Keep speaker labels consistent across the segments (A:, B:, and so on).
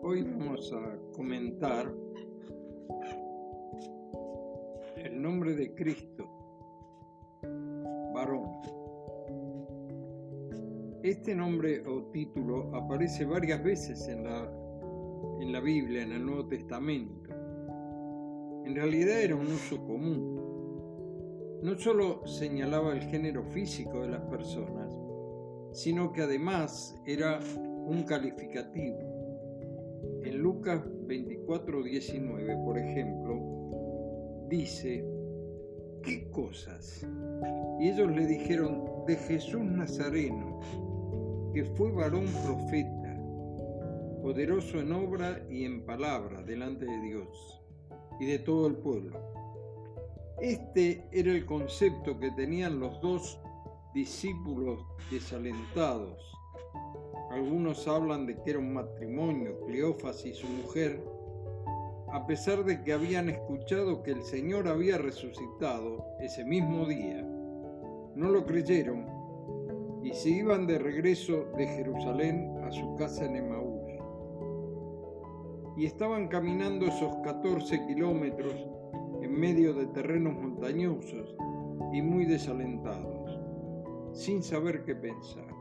A: Hoy vamos a comentar el nombre de Cristo, varón. Este nombre o título aparece varias veces en la Biblia, en el Nuevo Testamento. En realidad era un uso común. No solo señalaba el género físico de las personas, sino que además era un calificativo. En Lucas 24:19, por ejemplo, dice: ¿qué cosas? Y ellos le dijeron: de Jesús Nazareno, que fue varón profeta, poderoso en obra y en palabra delante de Dios y de todo el pueblo. Este era el concepto que tenían los dos discípulos desalentados. Algunos hablan de que era un matrimonio, Cleofas y su mujer, a pesar de que habían escuchado que el Señor había resucitado ese mismo día. No lo creyeron y se iban de regreso de Jerusalén a su casa en Emaús. Y estaban caminando esos 14 kilómetros en medio de terrenos montañosos y muy desalentados, sin saber qué pensar.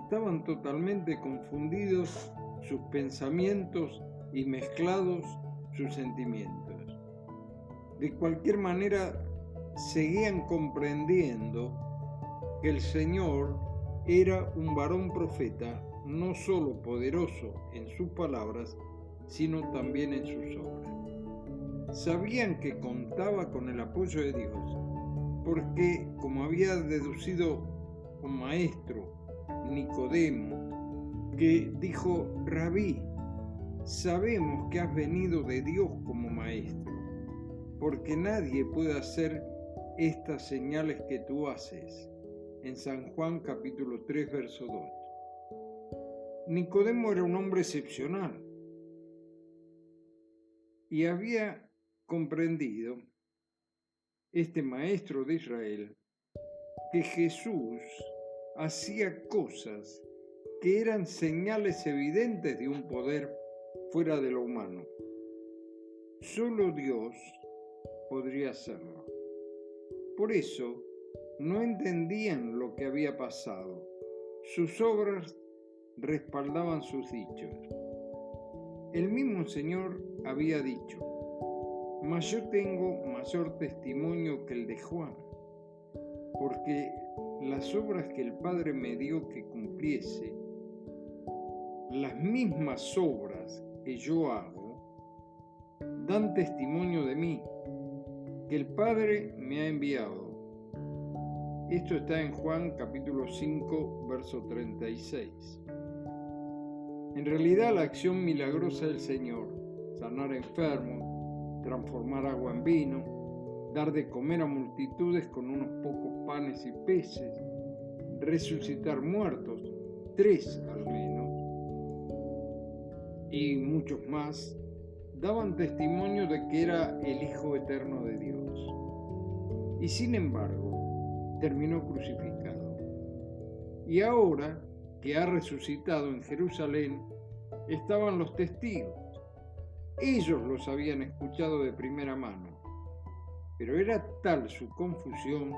A: Estaban totalmente confundidos sus pensamientos y mezclados sus sentimientos. De cualquier manera, seguían comprendiendo que el Señor era un varón profeta, no solo poderoso en sus palabras, sino también en sus obras. Sabían que contaba con el apoyo de Dios, porque, como había deducido un maestro, Nicodemo, que dijo: Rabí, sabemos que has venido de Dios como maestro, porque nadie puede hacer estas señales que tú haces. En San Juan capítulo 3, verso 2. Nicodemo era un hombre excepcional y había comprendido, este maestro de Israel, que Jesús hacía cosas que eran señales evidentes de un poder fuera de lo humano. Solo Dios podría hacerlo. Por eso no entendían lo que había pasado. Sus obras respaldaban sus dichos. El mismo Señor había dicho: mas yo tengo mayor testimonio que el de Juan, porque las obras que el Padre me dio que cumpliese, las mismas obras que yo hago, dan testimonio de mí, que el Padre me ha enviado. Esto está en Juan capítulo 5, verso 36. En realidad, la acción milagrosa del Señor, sanar enfermos, transformar agua en vino, dar de comer a multitudes con unos pocos panes y peces, resucitar muertos, 3 al menos, y muchos más, daban testimonio de que era el Hijo eterno de Dios. Y sin embargo, terminó crucificado. Y ahora que ha resucitado en Jerusalén, estaban los testigos. Ellos los habían escuchado de primera mano, pero era tal su confusión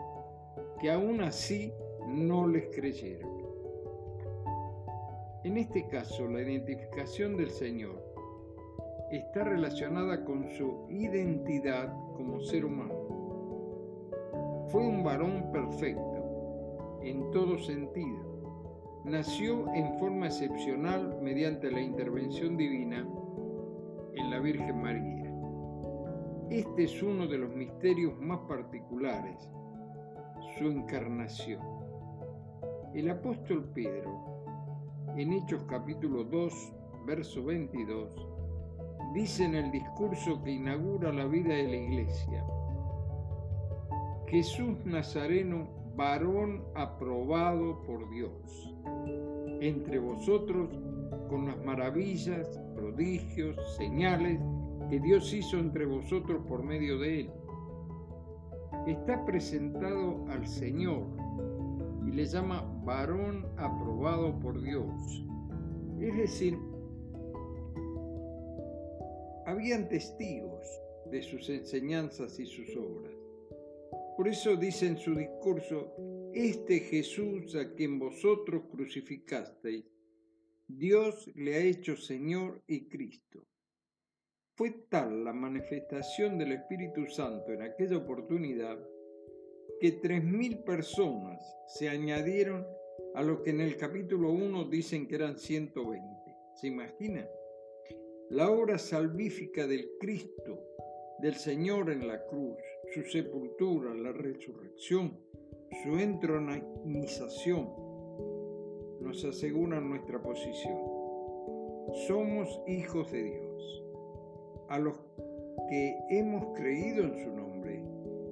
A: que aún así no les creyeron. En este caso, la identificación del Señor está relacionada con su identidad como ser humano. Fue un varón perfecto en todo sentido. Nació en forma excepcional mediante la intervención divina en la Virgen María. Este es uno de los misterios más particulares, su encarnación. El apóstol Pedro, en Hechos capítulo 2, verso 22, dice en el discurso que inaugura la vida de la Iglesia: Jesús Nazareno, varón aprobado por Dios, entre vosotros con las maravillas, prodigios, señales que Dios hizo entre vosotros por medio de él. Está presentado al Señor y le llama varón aprobado por Dios. Es decir, habían testigos de sus enseñanzas y sus obras. Por eso dice en su discurso: este Jesús a quien vosotros crucificasteis, Dios le ha hecho Señor y Cristo. Fue tal la manifestación del Espíritu Santo en aquella oportunidad que 3.000 personas se añadieron a lo que en el capítulo 1 dicen que eran 120. ¿Se imagina? La obra salvífica del Cristo, del Señor en la cruz, su sepultura, la resurrección, su entronización, nos aseguran nuestra posición. Somos hijos de Dios, a los que hemos creído en su nombre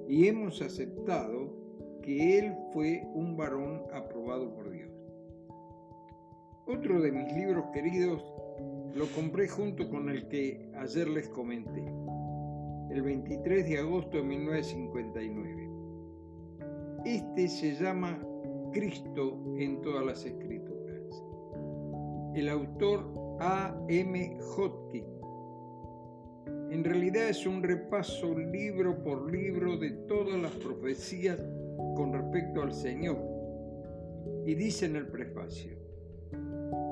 A: y hemos aceptado que Él fue un varón aprobado por Dios. Otro de mis libros queridos lo compré junto con el que ayer les comenté, el 23 de agosto de 1959. Este se llama Cristo en todas las Escrituras. El autor A.M. Hodkin. En realidad es un repaso libro por libro de todas las profecías con respecto al Señor. Y dice en el prefacio: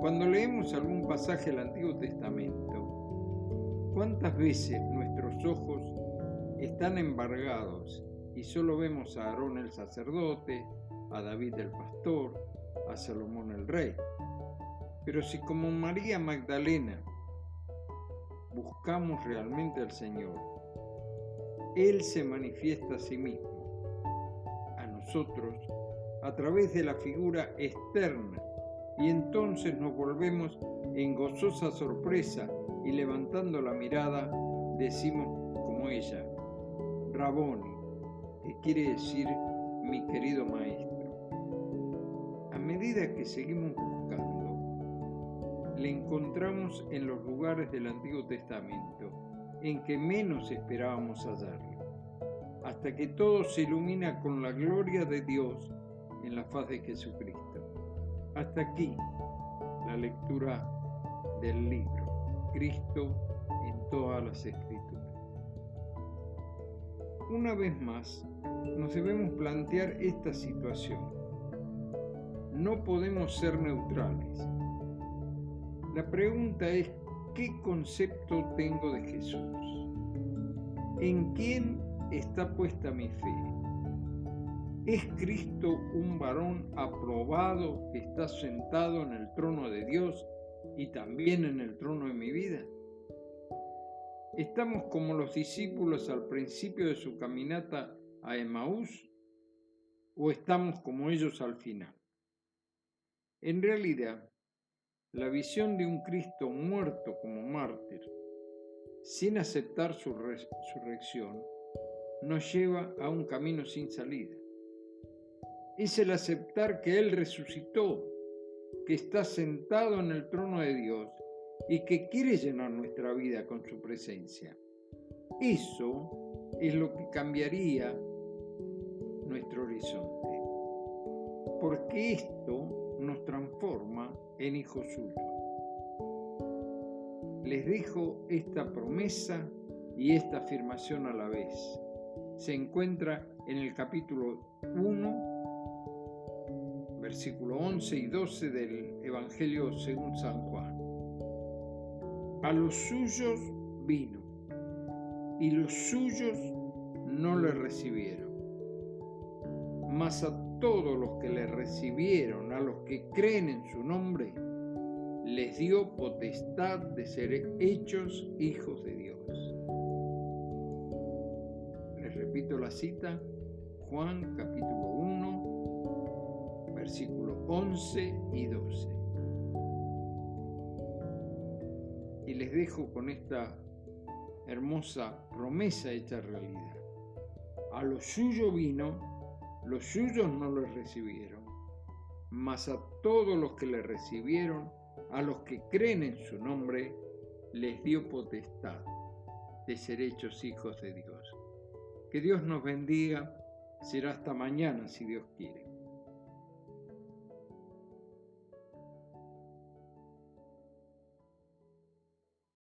A: cuando leemos algún pasaje del Antiguo Testamento, ¿cuántas veces nuestros ojos están embargados y solo vemos a Aarón el sacerdote, a David el pastor, a Salomón el rey? Pero si como María Magdalena buscamos realmente al Señor, Él se manifiesta a sí mismo, a nosotros, a través de la figura externa, y entonces nos volvemos en gozosa sorpresa y levantando la mirada decimos como ella: Raboni, que quiere decir mi querido maestro. A medida que seguimos buscando, le encontramos en los lugares del Antiguo Testamento en que menos esperábamos hallarlo, hasta que todo se ilumina con la gloria de Dios en la faz de Jesucristo. Hasta aquí la lectura del libro Cristo en todas las Escrituras. Una vez más, nos debemos plantear esta situación. No podemos ser neutrales. La pregunta es: ¿qué concepto tengo de Jesús? ¿En quién está puesta mi fe? ¿Es Cristo un varón aprobado que está sentado en el trono de Dios y también en el trono de mi vida? ¿Estamos como los discípulos al principio de su caminata a Emaús o estamos como ellos al final? En realidad, la visión de un Cristo muerto como mártir, sin aceptar su resurrección, nos lleva a un camino sin salida. Es el aceptar que Él resucitó, que está sentado en el trono de Dios y que quiere llenar nuestra vida con su presencia. Eso es lo que cambiaría nuestro horizonte, porque esto nos transforma en hijos suyos. Les dejo esta promesa y esta afirmación a la vez. Se encuentra en el capítulo 1, versículo 11 y 12 del Evangelio según San Juan. A los suyos vino, y los suyos no le recibieron. Mas a todos los que le recibieron, a los que creen en su nombre, les dio potestad de ser hechos hijos de Dios. Les repito la cita: Juan capítulo 1, versículos 11 y 12. Y les dejo con esta hermosa promesa hecha realidad. A lo suyo vino, los suyos no lo recibieron, mas a todos los que le recibieron, a los que creen en su nombre, les dio potestad de ser hechos hijos de Dios. Que Dios nos bendiga. Será hasta mañana, si Dios quiere.